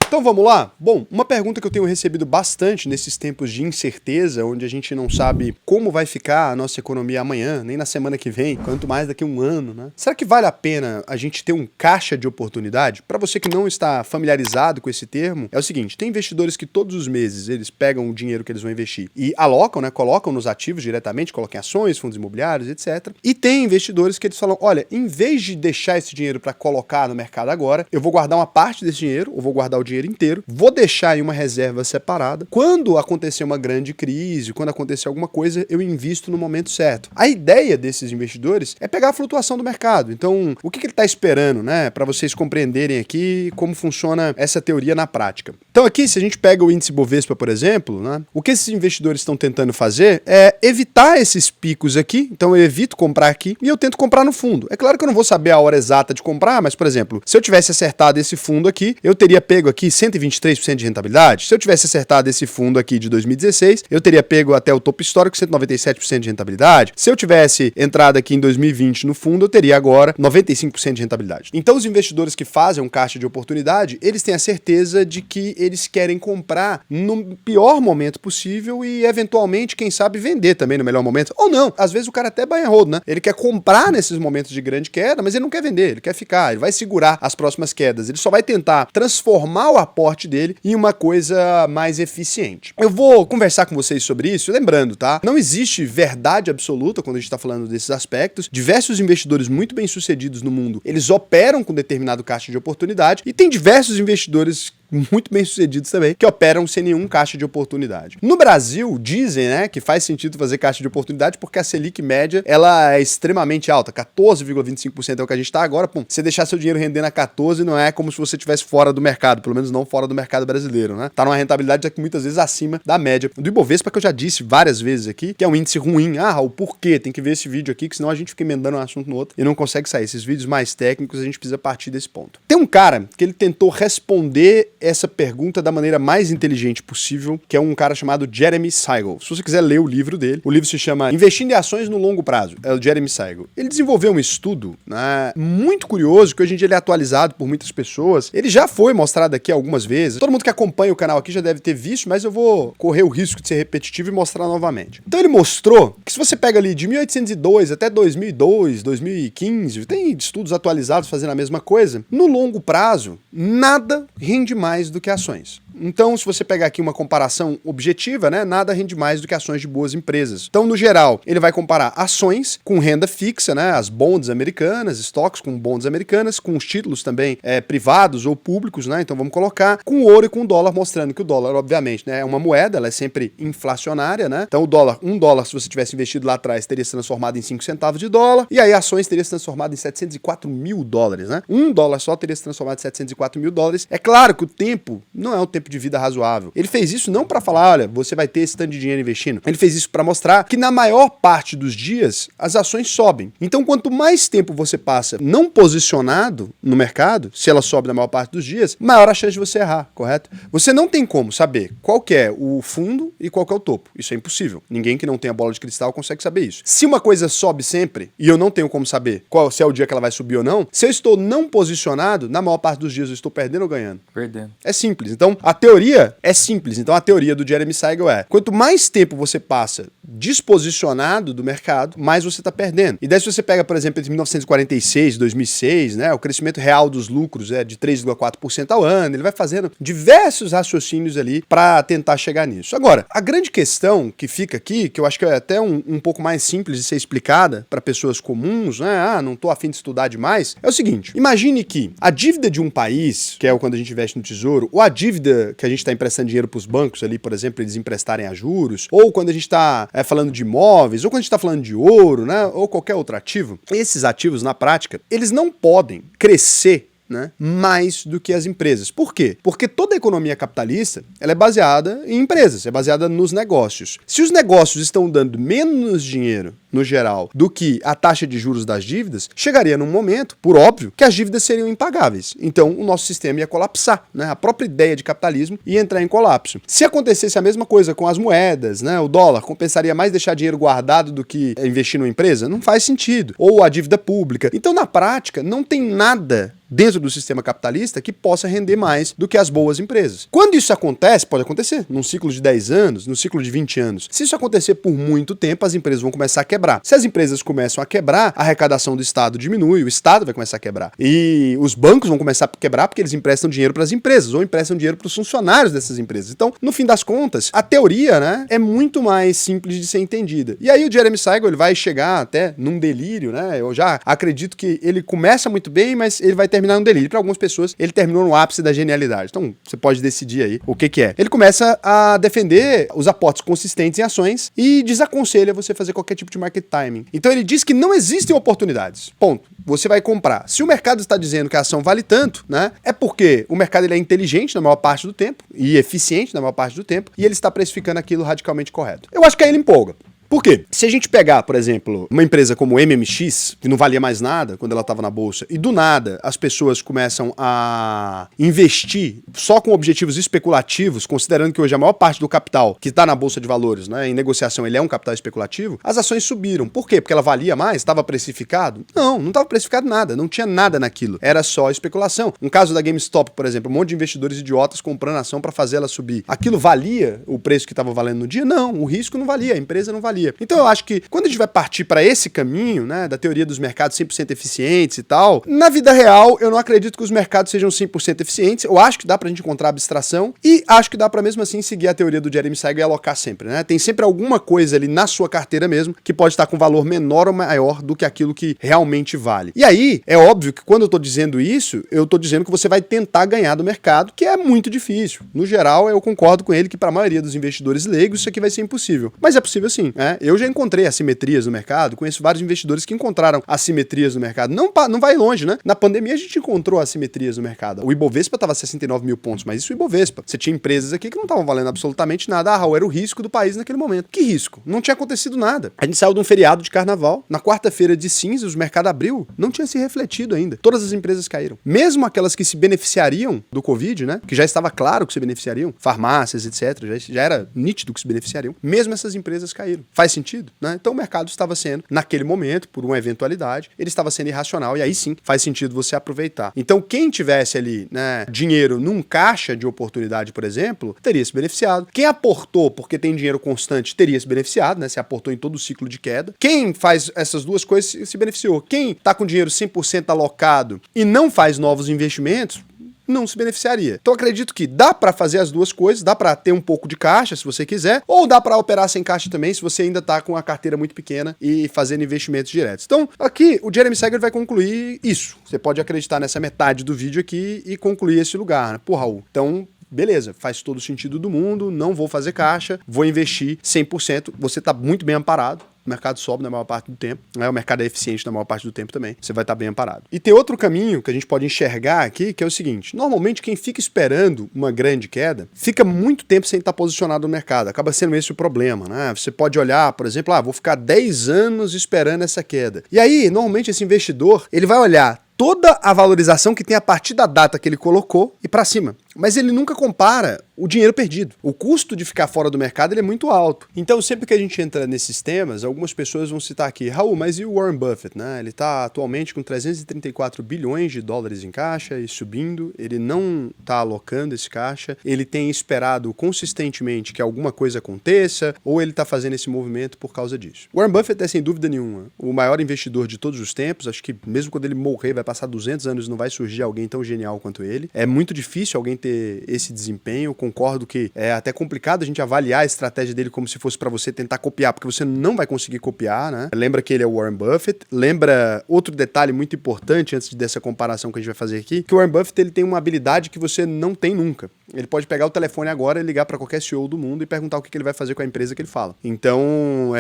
Então vamos lá? Bom, uma pergunta que eu tenho recebido bastante nesses tempos de incerteza, onde a gente não sabe como vai ficar a nossa economia amanhã, nem na semana que vem, quanto mais daqui a um ano, né? Será que vale a pena a gente ter um caixa de oportunidade? Para você que não está familiarizado com esse termo, é o seguinte, tem investidores que todos os meses eles pegam o dinheiro que eles vão investir e alocam, né? Colocam nos ativos diretamente, colocam em ações, fundos imobiliários, etc. E tem investidores que eles falam, olha, em vez de deixar esse dinheiro para colocar no mercado agora, eu vou guardar uma parte desse dinheiro, ou vou guardar o dinheiro inteiro, vou deixar em uma reserva separada. Quando acontecer uma grande crise, quando acontecer alguma coisa, eu invisto no momento certo. A ideia desses investidores é pegar a flutuação do mercado. Então, o que ele está esperando, né? Para vocês compreenderem aqui como funciona essa teoria na prática. Então aqui, se a gente pega o índice Bovespa, por exemplo, né? O que esses investidores estão tentando fazer é evitar esses picos aqui. Então eu evito comprar aqui e eu tento comprar no fundo. É claro que eu não vou saber a hora exata de comprar, mas, por exemplo, se eu tivesse acertado esse fundo aqui, eu teria pego aqui 123% de rentabilidade. Se eu tivesse acertado esse fundo aqui de 2016, eu teria pego até o topo histórico 197% de rentabilidade. Se eu tivesse entrado aqui em 2020 no fundo, eu teria agora 95% de rentabilidade. Então os investidores que fazem um caixa de oportunidade, eles têm a certeza de que eles querem comprar no pior momento possível e eventualmente, quem sabe, vender também no melhor momento. Ou não, às vezes o cara até buy and hold, né? Ele quer comprar nesses momentos de grande queda, mas ele não quer vender, ele quer ficar, ele vai segurar as próximas quedas. Ele só vai tentar transformar o aporte dele em uma coisa mais eficiente. Eu vou conversar com vocês sobre isso, lembrando, tá? Não existe verdade absoluta quando a gente está falando desses aspectos. Diversos investidores muito bem-sucedidos no mundo, eles operam com determinado caixa de oportunidade e tem diversos investidores muito bem-sucedidos também, que operam sem nenhum caixa de oportunidade. No Brasil, dizem, né, que faz sentido fazer caixa de oportunidade porque a Selic média, ela é extremamente alta, 14,25% é o que a gente está agora, pum, você deixar seu dinheiro rendendo a 14 não é como se você estivesse fora do mercado, pelo menos não fora do mercado brasileiro, né? Tá numa rentabilidade aqui muitas vezes acima da média do Ibovespa, que eu já disse várias vezes aqui, que é um índice ruim. Ah, o porquê? Tem que ver esse vídeo aqui, que senão a gente fica emendando um assunto no outro e não consegue sair. Esses vídeos mais técnicos a gente precisa partir desse ponto. Tem um cara que ele tentou responder essa pergunta da maneira mais inteligente possível, que é um cara chamado Jeremy Siegel. Se você quiser ler o livro dele, o livro se chama Investindo em Ações no Longo Prazo, é o Jeremy Siegel. Ele desenvolveu um estudo, né, muito curioso, que hoje em dia ele é atualizado por muitas pessoas. Ele já foi mostrado aqui algumas vezes. Todo mundo que acompanha o canal aqui já deve ter visto, mas eu vou correr o risco de ser repetitivo e mostrar novamente. Então ele mostrou que se você pega ali de 1802 até 2002, 2015, tem estudos atualizados fazendo a mesma coisa, no longo prazo, nada rende mais do que ações. Então, se você pegar aqui uma comparação objetiva, né, nada rende mais do que ações de boas empresas. Então, no geral, ele vai comparar ações com renda fixa, né, as bonds americanas, estoques com bonds americanas, com os títulos também privados ou públicos, né, então vamos colocar com ouro e com dólar, mostrando que o dólar, obviamente, né, é uma moeda, ela é sempre inflacionária, né, então o dólar, $1, se você tivesse investido lá atrás, teria se transformado em 5 centavos de dólar, e aí ações teriam se transformado em $704 mil, né, $1 só teria se transformado em $704 mil. É claro que o tempo não é um tempo de vida razoável. Ele fez isso não para falar, olha, você vai ter esse tanto de dinheiro investindo. Ele fez isso para mostrar que na maior parte dos dias as ações sobem. Então, quanto mais tempo você passa não posicionado no mercado, se ela sobe na maior parte dos dias, maior a chance de você errar, correto? Você não tem como saber qual que é o fundo e qual que é o topo. Isso é impossível. Ninguém que não tenha bola de cristal consegue saber isso. Se uma coisa sobe sempre e eu não tenho como saber se é o dia que ela vai subir ou não, se eu estou não posicionado, na maior parte dos dias eu estou perdendo ou ganhando? Perdendo. É simples. Então, a teoria é simples. Então, a teoria do Jeremy Siegel é: quanto mais tempo você passa desposicionado do mercado, mais você está perdendo. E daí, se você pega, por exemplo, entre 1946 e 2006, né, o crescimento real dos lucros é de 3,4% ao ano. Ele vai fazendo diversos raciocínios ali para tentar chegar nisso. Agora, a grande questão que fica aqui, que eu acho que é até um pouco mais simples de ser explicada para pessoas comuns, né? Ah, não tô afim de estudar demais. É o seguinte: imagine que a dívida de um país, que é quando a gente investe no tesouro, ou a dívida que a gente está emprestando dinheiro para os bancos ali, por exemplo, eles emprestarem a juros, ou quando a gente está falando de imóveis, ou quando a gente está falando de ouro, né, ou qualquer outro ativo, esses ativos, na prática, eles não podem crescer, né, mais do que as empresas. Por quê? Porque toda a economia capitalista ela é baseada em empresas, é baseada nos negócios. Se os negócios estão dando menos dinheiro no geral, do que a taxa de juros das dívidas, chegaria num momento, por óbvio, que as dívidas seriam impagáveis. Então, o nosso sistema ia colapsar, né? A própria ideia de capitalismo ia entrar em colapso. Se acontecesse a mesma coisa com as moedas, né? O dólar compensaria mais deixar dinheiro guardado do que investir numa empresa? Não faz sentido. Ou a dívida pública. Então, na prática, não tem nada dentro do sistema capitalista que possa render mais do que as boas empresas. Quando isso acontece, pode acontecer num ciclo de 10 anos, num ciclo de 20 anos. Se isso acontecer por muito tempo, as empresas vão começar a quebrar. Se as empresas começam a quebrar, a arrecadação do Estado diminui, o Estado vai começar a quebrar. E os bancos vão começar a quebrar porque eles emprestam dinheiro para as empresas ou emprestam dinheiro para os funcionários dessas empresas. Então, no fim das contas, a teoria, né, é muito mais simples de ser entendida. E aí o Jeremy Siegel, ele vai chegar até num delírio, né? Eu já acredito que ele começa muito bem, mas ele vai terminar num delírio. Para algumas pessoas, ele terminou no ápice da genialidade. Então, você pode decidir aí o que é. Ele começa a defender os aportes consistentes em ações e desaconselha você fazer qualquer tipo de market timing. Então, ele diz que não existem oportunidades. Ponto. Você vai comprar. Se o mercado está dizendo que a ação vale tanto, né? É porque o mercado ele é inteligente na maior parte do tempo e eficiente na maior parte do tempo e ele está precificando aquilo radicalmente correto. Eu acho que aí ele empolga. Por quê? Se a gente pegar, por exemplo, uma empresa como MMX, que não valia mais nada quando ela estava na bolsa, e do nada as pessoas começam a investir só com objetivos especulativos, considerando que hoje a maior parte do capital que está na bolsa de valores, né, em negociação, ele é um capital especulativo, as ações subiram. Por quê? Porque ela valia mais? Estava precificado? Não estava precificado nada, não tinha nada naquilo. Era só especulação. Um caso da GameStop, por exemplo, um monte de investidores idiotas comprando ação para fazer ela subir. Aquilo valia o preço que estava valendo no dia? Não, o risco não valia, a empresa não valia. Então eu acho que quando a gente vai partir para esse caminho, né, da teoria dos mercados 100% eficientes e tal, na vida real eu não acredito que os mercados sejam 100% eficientes. Eu acho que dá pra gente encontrar abstração e acho que dá pra mesmo assim seguir a teoria do Jeremy Siegel e alocar sempre, né? Tem sempre alguma coisa ali na sua carteira mesmo que pode estar com valor menor ou maior do que aquilo que realmente vale. E aí, é óbvio que quando eu tô dizendo isso, eu tô dizendo que você vai tentar ganhar do mercado, que é muito difícil. No geral, eu concordo com ele que para a maioria dos investidores leigos isso aqui vai ser impossível. Mas é possível sim, né? Eu já encontrei assimetrias no mercado, conheço vários investidores que encontraram assimetrias no mercado. Não vai longe, né? Na pandemia a gente encontrou assimetrias no mercado. O Ibovespa estava a 69 mil pontos, mas isso é o Ibovespa. Você tinha empresas aqui que não estavam valendo absolutamente nada. Ah, era o risco do país naquele momento. Que risco? Não tinha acontecido nada. A gente saiu de um feriado de carnaval. Na quarta-feira de cinzas, o mercado abriu. Não tinha se refletido ainda. Todas as empresas caíram. Mesmo aquelas que se beneficiariam do Covid, né? Que já estava claro que se beneficiariam. Farmácias, etc. Já era nítido que se beneficiariam. Mesmo essas empresas caíram. Faz sentido? Né? Então o mercado estava sendo, naquele momento, por uma eventualidade, ele estava sendo irracional e aí sim faz sentido você aproveitar. Então quem tivesse ali, né, dinheiro num caixa de oportunidade, por exemplo, teria se beneficiado. Quem aportou porque tem dinheiro constante teria se beneficiado, né? Se aportou em todo o ciclo de queda. Quem faz essas duas coisas se beneficiou. Quem está com dinheiro 100% alocado e não faz novos investimentos, não se beneficiaria. Então acredito que dá para fazer as duas coisas, dá para ter um pouco de caixa se você quiser, ou dá para operar sem caixa também se você ainda tá com a carteira muito pequena e fazendo investimentos diretos. Então aqui o Jeremy Siegel vai concluir isso. Você pode acreditar nessa metade do vídeo aqui e concluir esse lugar, né? Pô, Raul, então beleza, faz todo o sentido do mundo, não vou fazer caixa, vou investir 100%, você tá muito bem amparado. O mercado sobe na maior parte do tempo, né? O mercado é eficiente na maior parte do tempo também, você vai estar bem amparado. E tem outro caminho que a gente pode enxergar aqui, que é o seguinte, normalmente quem fica esperando uma grande queda, fica muito tempo sem estar posicionado no mercado, acaba sendo esse o problema, né? Você pode olhar, por exemplo, vou ficar 10 anos esperando essa queda. E aí, normalmente esse investidor, ele vai olhar toda a valorização que tem a partir da data que ele colocou e para cima. Mas ele nunca compara o dinheiro perdido. O custo de ficar fora do mercado ele é muito alto. Então, sempre que a gente entra nesses temas, algumas pessoas vão citar aqui, Raul, mas e o Warren Buffett, né? Ele está atualmente com 334 bilhões de dólares em caixa e subindo. Ele não está alocando esse caixa. Ele tem esperado consistentemente que alguma coisa aconteça ou ele está fazendo esse movimento por causa disso. Warren Buffett é, sem dúvida nenhuma, o maior investidor de todos os tempos. Acho que mesmo quando ele morrer, vai passar 200 anos e não vai surgir alguém tão genial quanto ele. É muito difícil alguém ter esse desempenho. Concordo que é até complicado a gente avaliar a estratégia dele como se fosse para você tentar copiar, porque você não vai conseguir copiar, né? Lembra que ele é o Warren Buffett. Lembra outro detalhe muito importante antes dessa comparação que a gente vai fazer aqui, que o Warren Buffett ele tem uma habilidade que você não tem nunca. Ele pode pegar o telefone agora e ligar para qualquer CEO do mundo e perguntar o que ele vai fazer com a empresa que ele fala. Então,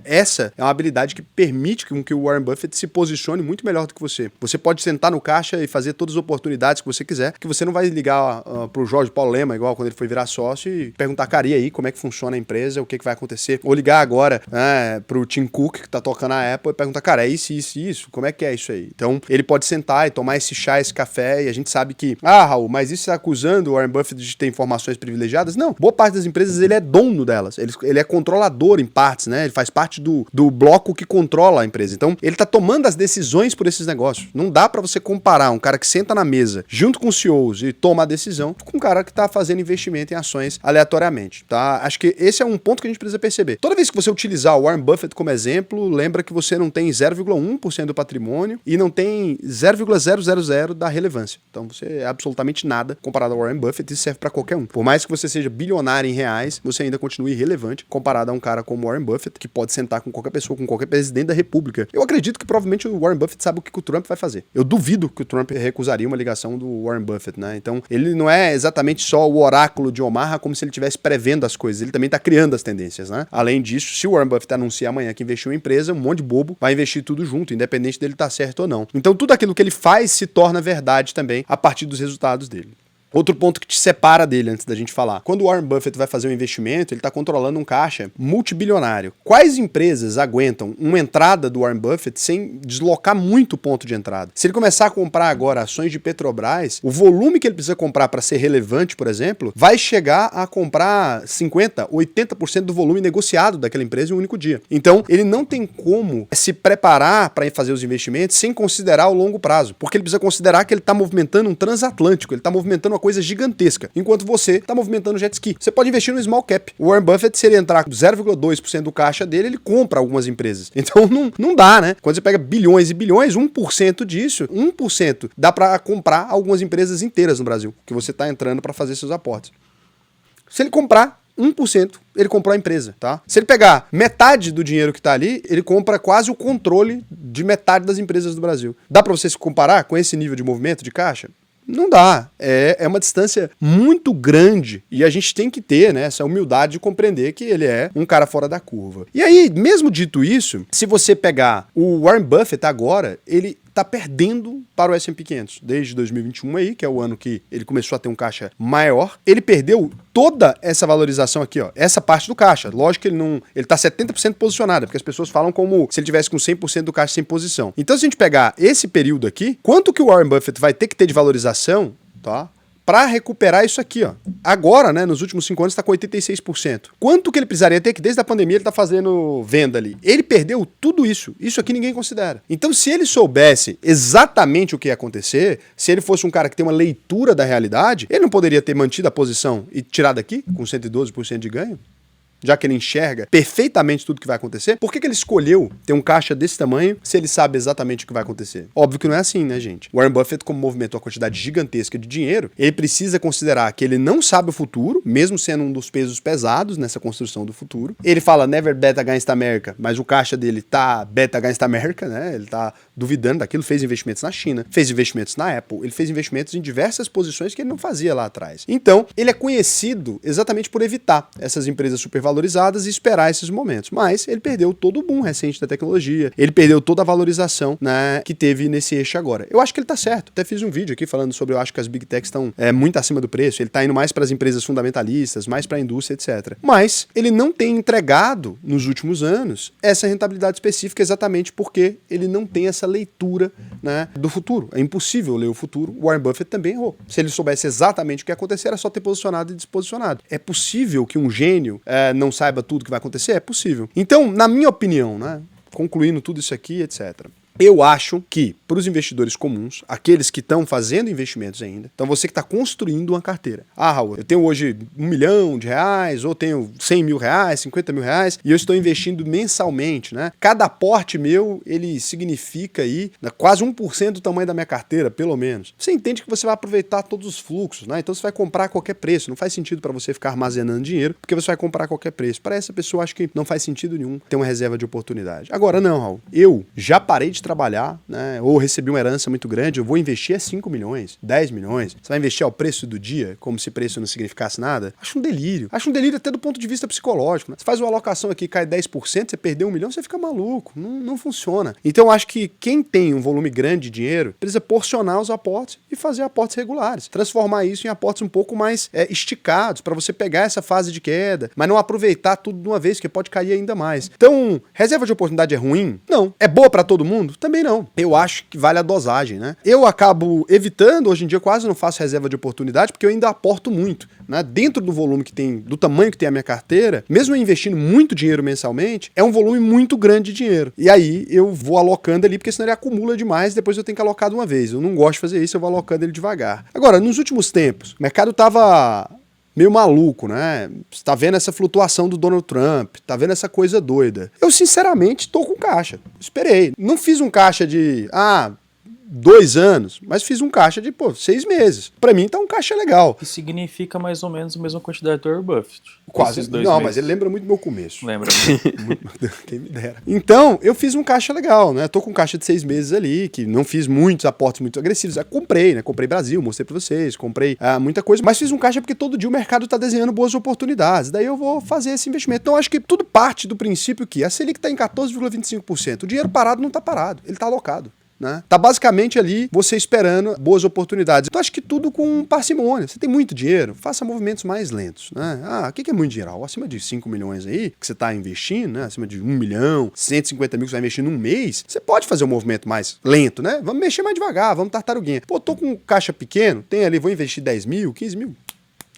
essa é uma habilidade que permite que o Warren Buffett se posicione muito melhor do que você. Você pode sentar no caixa e fazer todas as oportunidades que você quiser, que você não vai ligar pro Jorge Paulo Lema, igual quando ele foi virar sócio, e perguntar, cara, e aí, como é que funciona a empresa, o que vai acontecer? Ou ligar agora pro Tim Cook, que tá tocando a Apple, e perguntar, cara, é isso, isso e isso? Como é que é isso aí? Então, ele pode sentar e tomar esse chá, esse café, e a gente sabe que, Raul, mas isso está acusando o Warren Buffett de ter informações privilegiadas? Não. Boa parte das empresas, ele é dono delas. Ele é controlador em partes, né? Ele faz parte do bloco que controla a empresa. Então, ele tá tomando as decisões por esses negócios. Não dá pra você comparar um cara que senta na mesa junto com os CEOs e toma a decisão com um cara que tá fazendo investimento em ações aleatoriamente, tá? Acho que esse é um ponto que a gente precisa perceber. Toda vez que você utilizar o Warren Buffett como exemplo, lembra que você não tem 0,1% do patrimônio e não tem 0,000 da relevância. Então, você é absolutamente nada comparado ao Warren Buffett. Isso serve pra qualquer um. Por mais que você seja bilionário em reais, você ainda continua irrelevante comparado a um cara como Warren Buffett, que pode sentar com qualquer pessoa, com qualquer presidente da república. Eu acredito que provavelmente o Warren Buffett sabe o que o Trump vai fazer. Eu duvido que o Trump recusaria uma ligação do Warren Buffett, né? Então, ele não é exatamente só o oráculo de Omaha, como se ele estivesse prevendo as coisas. Ele também tá criando as tendências, né? Além disso, se o Warren Buffett anunciar amanhã que investiu em empresa, um monte de bobo vai investir tudo junto, independente dele estar certo ou não. Então, tudo aquilo que ele faz se torna verdade também a partir dos resultados dele. Outro ponto que te separa dele antes da gente falar. Quando o Warren Buffett vai fazer um investimento, ele está controlando um caixa multibilionário. Quais empresas aguentam uma entrada do Warren Buffett sem deslocar muito o ponto de entrada? Se ele começar a comprar agora ações de Petrobras, o volume que ele precisa comprar para ser relevante, por exemplo, vai chegar a comprar 50%, 80% do volume negociado daquela empresa em um único dia. Então, ele não tem como se preparar para fazer os investimentos sem considerar o longo prazo, porque ele precisa considerar que ele está movimentando um transatlântico, ele está movimentando uma coisa gigantesca, enquanto você está movimentando jet ski. Você pode investir no small cap. O Warren Buffett, se ele entrar com 0,2% do caixa dele, ele compra algumas empresas. Então não dá, né? Quando você pega bilhões e bilhões, 1% disso, 1% dá para comprar algumas empresas inteiras no Brasil, que você está entrando para fazer seus aportes. Se ele comprar 1%, ele comprou a empresa, tá? Se ele pegar metade do dinheiro que tá ali, ele compra quase o controle de metade das empresas do Brasil. Dá para você se comparar com esse nível de movimento de caixa? Não dá. É uma distância muito grande e a gente tem que ter, né, essa humildade de compreender que ele é um cara fora da curva. E aí, mesmo dito isso, se você pegar o Warren Buffett agora, ele tá perdendo para o S&P 500. Desde 2021 aí, que é o ano que ele começou a ter um caixa maior, ele perdeu toda essa valorização aqui, ó, essa parte do caixa. Lógico que ele tá 70% posicionado, porque as pessoas falam como se ele tivesse com 100% do caixa sem posição. Então, se a gente pegar esse período aqui, quanto que o Warren Buffett vai ter que ter de valorização, tá? Para recuperar isso aqui, ó. Agora, né, nos últimos 5 anos, está com 86%. Quanto que ele precisaria ter, que desde a pandemia ele está fazendo venda ali? Ele perdeu tudo isso. Isso aqui ninguém considera. Então, se ele soubesse exatamente o que ia acontecer, se ele fosse um cara que tem uma leitura da realidade, ele não poderia ter mantido a posição e tirado aqui, com 112% de ganho? Já que ele enxerga perfeitamente tudo que vai acontecer, por que ele escolheu ter um caixa desse tamanho se ele sabe exatamente o que vai acontecer? Óbvio que não é assim, né, gente? Warren Buffett, como movimentou uma quantidade gigantesca de dinheiro, ele precisa considerar que ele não sabe o futuro, mesmo sendo um dos pesos pesados nessa construção do futuro. Ele fala never bet against America, mas o caixa dele tá bet against America, né? Ele tá duvidando daquilo, fez investimentos na China, fez investimentos na Apple, ele fez investimentos em diversas posições que ele não fazia lá atrás. Então, ele é conhecido exatamente por evitar essas empresas supervalorizadas e esperar esses momentos. Mas ele perdeu todo o boom recente da tecnologia, ele perdeu toda a valorização, né, que teve nesse eixo agora. Eu acho que ele tá certo. Até fiz um vídeo aqui falando sobre, eu acho que as Big Techs estão muito acima do preço, ele tá indo mais para as empresas fundamentalistas, mais para a indústria, etc. Mas ele não tem entregado nos últimos anos essa rentabilidade específica exatamente porque ele não tem essa leitura, né, do futuro. É impossível ler o futuro. O Warren Buffett também errou. Se ele soubesse exatamente o que ia acontecer, era só ter posicionado e desposicionado. É possível que um gênio não saiba tudo que vai acontecer? É possível. Então, na minha opinião, né, concluindo tudo isso aqui, etc., eu acho que, para os investidores comuns, aqueles que estão fazendo investimentos ainda, então você que está construindo uma carteira. Raul, eu tenho hoje R$1 milhão, ou tenho R$100 mil, R$50 mil, e eu estou investindo mensalmente, né? Cada aporte meu, ele significa aí, né, quase 1% do tamanho da minha carteira, pelo menos. Você entende que você vai aproveitar todos os fluxos, né? Então você vai comprar a qualquer preço. Não faz sentido para você ficar armazenando dinheiro, porque você vai comprar a qualquer preço. Para essa pessoa, acho que não faz sentido nenhum ter uma reserva de oportunidade. Agora, não, Raul. Eu já parei de trabalhar, né? Ou recebi uma herança muito grande, eu vou investir 5 milhões, 10 milhões. Você vai investir ao preço do dia, como se preço não significasse nada? Acho um delírio. Acho um delírio até do ponto de vista psicológico, né? Você faz uma alocação aqui, cai 10%, você perdeu 1 milhão, você fica maluco. Não funciona. Então eu acho que quem tem um volume grande de dinheiro precisa porcionar os aportes e fazer aportes regulares. Transformar isso em aportes um pouco mais esticados, para você pegar essa fase de queda, mas não aproveitar tudo de uma vez, que pode cair ainda mais. Então, reserva de oportunidade é ruim? Não. É boa para todo mundo? Também não. Eu acho que vale a dosagem, né? Eu acabo evitando, hoje em dia eu quase não faço reserva de oportunidade, porque eu ainda aporto muito, né? Dentro do volume que tem, do tamanho que tem a minha carteira, mesmo eu investindo muito dinheiro mensalmente, é um volume muito grande de dinheiro. E aí eu vou alocando ali, porque senão ele acumula demais, depois eu tenho que alocar de uma vez. Eu não gosto de fazer isso, eu vou alocando ele devagar. Agora, nos últimos tempos, o mercado tava meio maluco, né? Você tá vendo essa flutuação do Donald Trump, tá vendo essa coisa doida. Eu, sinceramente, tô com caixa. Esperei. Não fiz um caixa de, 2 anos, mas fiz um caixa de, 6 meses. Pra mim tá um caixa legal. Que significa mais ou menos a mesma quantidade do Warren Buffett. Quase. Não, meses. Mas ele lembra muito do meu começo. Lembra. Quem me dera. Então, eu fiz um caixa legal, né? Tô com um caixa de 6 meses ali, que não fiz muitos aportes muito agressivos. Eu comprei, né? Comprei Brasil, mostrei pra vocês, comprei muita coisa, mas fiz um caixa porque todo dia o mercado tá desenhando boas oportunidades. Daí eu vou fazer esse investimento. Então, acho que tudo parte do princípio que a Selic tá em 14,25%. O dinheiro parado não tá parado, ele tá alocado. Né? Tá basicamente ali você esperando boas oportunidades. Então acho que tudo com parcimônia. Você tem muito dinheiro, faça movimentos mais lentos. Né? O que é muito dinheiro? Acima de 5 milhões aí, que você está investindo, né? Acima de 1 milhão, 150 mil que você vai investir num mês, você pode fazer um movimento mais lento, né? Vamos mexer mais devagar, vamos tartaruguinha. Tô com caixa pequeno, tem ali, vou investir 10 mil, 15 mil.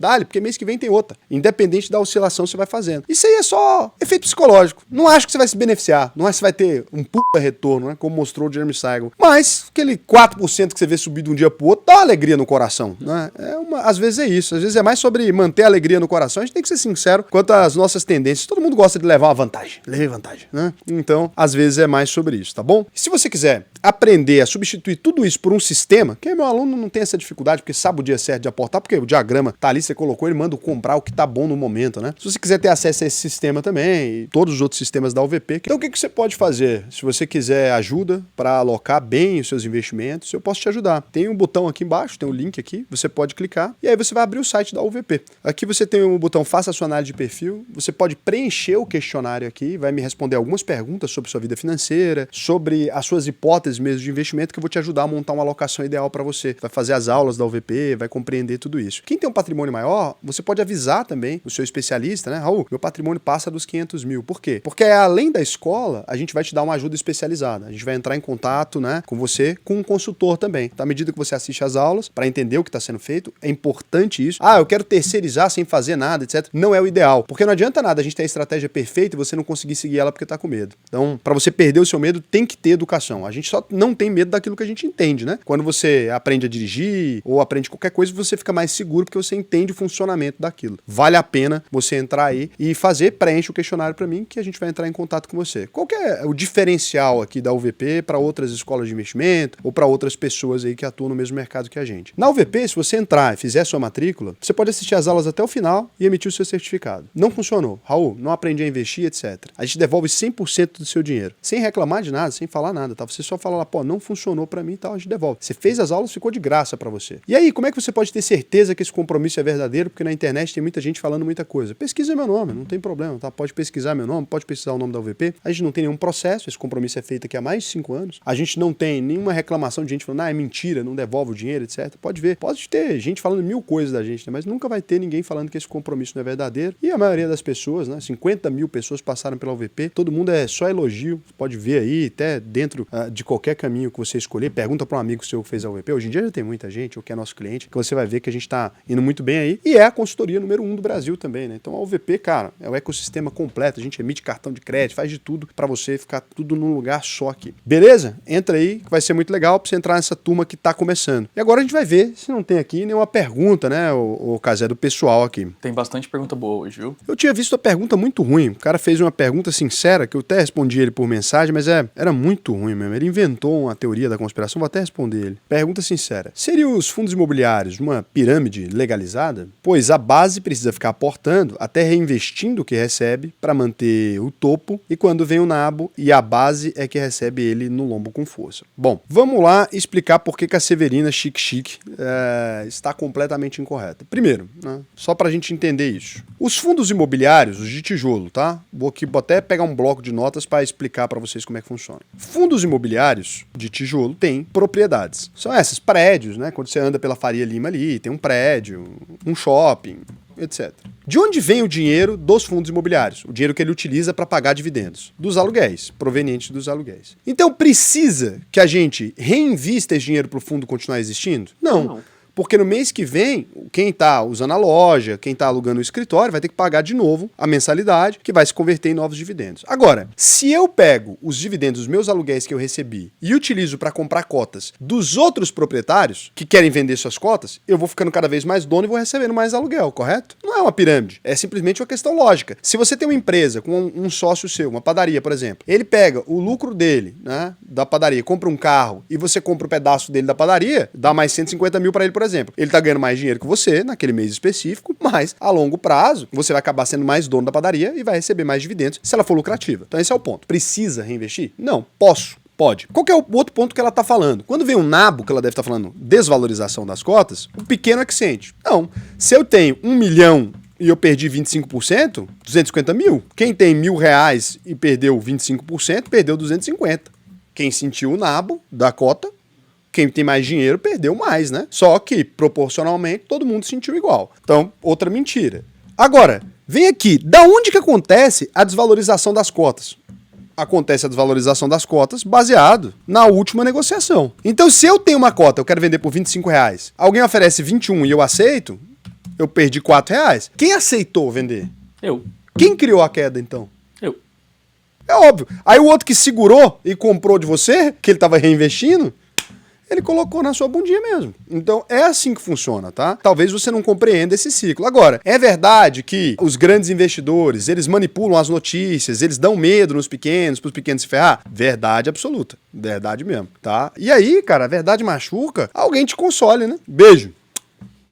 Dá-lhe, porque mês que vem tem outra. Independente da oscilação que você vai fazendo. Isso aí é só efeito psicológico. Não acho que você vai se beneficiar. Não acho que você vai ter um puta retorno, né? Como mostrou o Jeremy Siegel. Mas aquele 4% que você vê subir de um dia pro outro dá uma alegria no coração, né? Às vezes é isso. Às vezes é mais sobre manter a alegria no coração. A gente tem que ser sincero quanto às nossas tendências. Todo mundo gosta de levar uma vantagem. Leve vantagem, né? Então, às vezes é mais sobre isso, tá bom? E se você quiser aprender a substituir tudo isso por um sistema, quem é meu aluno não tem essa dificuldade, porque sabe o dia certo de aportar, porque o diagrama tá ali, você colocou, ele manda comprar o que tá bom no momento, né? Se você quiser ter acesso a esse sistema também e todos os outros sistemas da UVP, então o que você pode fazer? Se você quiser ajuda para alocar bem os seus investimentos, eu posso te ajudar. Tem um botão aqui embaixo, tem um link aqui, você pode clicar e aí você vai abrir o site da UVP. Aqui você tem um botão Faça a sua análise de perfil, você pode preencher o questionário aqui, vai me responder algumas perguntas sobre sua vida financeira, sobre as suas hipóteses mesmo de investimento, que eu vou te ajudar a montar uma alocação ideal para você. Vai fazer as aulas da UVP, vai compreender tudo isso. Quem tem um patrimônio maior, você pode avisar também o seu especialista, né? Raul, meu patrimônio passa dos 500 mil. Por quê? Porque além da escola, a gente vai te dar uma ajuda especializada. A gente vai entrar em contato, né, com você, com um consultor também. Então, à medida que você assiste às aulas, para entender o que está sendo feito, é importante isso. Eu quero terceirizar sem fazer nada, etc. Não é o ideal. Porque não adianta nada a gente ter a estratégia perfeita e você não conseguir seguir ela porque está com medo. Então, para você perder o seu medo, tem que ter educação. A gente só não tem medo daquilo que a gente entende, né? Quando você aprende a dirigir ou aprende qualquer coisa, você fica mais seguro porque você entende o funcionamento daquilo. Vale a pena você entrar aí e preenche o questionário para mim, que a gente vai entrar em contato com você. Qual que é o diferencial aqui da UVP para outras escolas de investimento ou para outras pessoas aí que atuam no mesmo mercado que a gente? Na UVP, se você entrar e fizer a sua matrícula, você pode assistir as aulas até o final e emitir o seu certificado. Não funcionou. Raul, não aprendi a investir, etc. A gente devolve 100% do seu dinheiro. Sem reclamar de nada, sem falar nada, tá? Você só fala lá, não funcionou para mim e tal, a gente devolve. Você fez as aulas, ficou de graça para você. E aí, como é que você pode ter certeza que esse compromisso é verdadeiro? Porque na internet tem muita gente falando muita coisa. Pesquisa meu nome, não tem problema, tá? Pode pesquisar meu nome, pode pesquisar o nome da UVP. A gente não tem nenhum processo, esse compromisso é feito aqui há mais de 5 anos. A gente não tem nenhuma reclamação de gente falando, é mentira, não devolve o dinheiro, etc. Pode ver. Pode ter gente falando 1000 coisas da gente, né? Mas nunca vai ter ninguém falando que esse compromisso não é verdadeiro. E a maioria das pessoas, né? 50 mil pessoas passaram pela UVP, todo mundo é só elogio. Pode ver aí, até dentro de qualquer caminho que você escolher, pergunta para um amigo seu que fez a UVP. Hoje em dia já tem muita gente, ou que é nosso cliente, que você vai ver que a gente está indo muito bem aí. E é a consultoria número 1 do Brasil também, né? Então a UVP, cara, é o ecossistema completo. A gente emite cartão de crédito, faz de tudo para você ficar tudo num lugar só aqui. Beleza? Entra aí, que vai ser muito legal para você entrar nessa turma que tá começando. E agora, agora a gente vai ver se não tem aqui nenhuma pergunta, né, o Cazé, do pessoal aqui. Tem bastante pergunta boa hoje, viu? Eu tinha visto a pergunta muito ruim. O cara fez uma pergunta sincera, que eu até respondi ele por mensagem, mas era muito ruim mesmo. Ele inventou uma teoria da conspiração, vou até responder ele. Pergunta sincera. Seriam os fundos imobiliários uma pirâmide legalizada? Pois a base precisa ficar aportando, até reinvestindo o que recebe, para manter o topo, e quando vem o nabo, e a base é que recebe ele no lombo com força. Bom, vamos lá explicar por que a Severina Chique está completamente incorreta. Primeiro, né, só pra gente entender isso. Os fundos imobiliários, os de tijolo, tá? Vou aqui até pegar um bloco de notas para explicar para vocês como é que funciona. Fundos imobiliários de tijolo têm propriedades. São essas, prédios, né? Quando você anda pela Faria Lima ali, tem um prédio, um shopping, etc. De onde vem o dinheiro dos fundos imobiliários? O dinheiro que ele utiliza para pagar dividendos. Dos aluguéis, provenientes dos aluguéis. Então precisa que a gente reinvista esse dinheiro para o fundo continuar existindo? Não. Porque no mês que vem, quem está usando a loja, quem está alugando o escritório, vai ter que pagar de novo a mensalidade, que vai se converter em novos dividendos. Agora, se eu pego os dividendos dos meus aluguéis que eu recebi e utilizo para comprar cotas dos outros proprietários que querem vender suas cotas, eu vou ficando cada vez mais dono e vou recebendo mais aluguel, correto? Não é uma pirâmide, é simplesmente uma questão lógica. Se você tem uma empresa com um sócio seu, uma padaria, por exemplo, ele pega o lucro dele, né, da padaria, compra um carro e você compra um pedaço dele da padaria, dá mais 150 mil para ele, por exemplo. Ele tá ganhando mais dinheiro que você naquele mês específico, mas a longo prazo você vai acabar sendo mais dono da padaria e vai receber mais dividendos se ela for lucrativa. Então esse é o ponto. Precisa reinvestir? Não. Posso. Pode. Qual que é o outro ponto que ela tá falando? Quando vem um nabo, que ela deve estar falando desvalorização das cotas, o pequeno é que sente. Não. Se eu tenho 1 milhão e eu perdi 25%, 250 mil. Quem tem R$1.000 e perdeu 25%, perdeu 250. Quem sentiu o nabo da cota, quem tem mais dinheiro perdeu mais, né? Só que, proporcionalmente, todo mundo sentiu igual. Então, outra mentira. Agora, vem aqui. Da onde que acontece a desvalorização das cotas? Acontece a desvalorização das cotas baseado na última negociação. Então, se eu tenho uma cota, eu quero vender por R$25, alguém oferece 21 e eu aceito, eu perdi R$4. Quem aceitou vender? Eu. Quem criou a queda, então? Eu. É óbvio. Aí o outro que segurou e comprou de você, que ele estava reinvestindo, ele colocou na sua bundinha mesmo. Então é assim que funciona, tá? Talvez você não compreenda esse ciclo. Agora, é verdade que os grandes investidores, eles manipulam as notícias, eles dão medo nos pequenos, pros pequenos se ferrar? Verdade absoluta. Verdade mesmo, tá? E aí, cara, a verdade machuca, alguém te console, né? Beijo.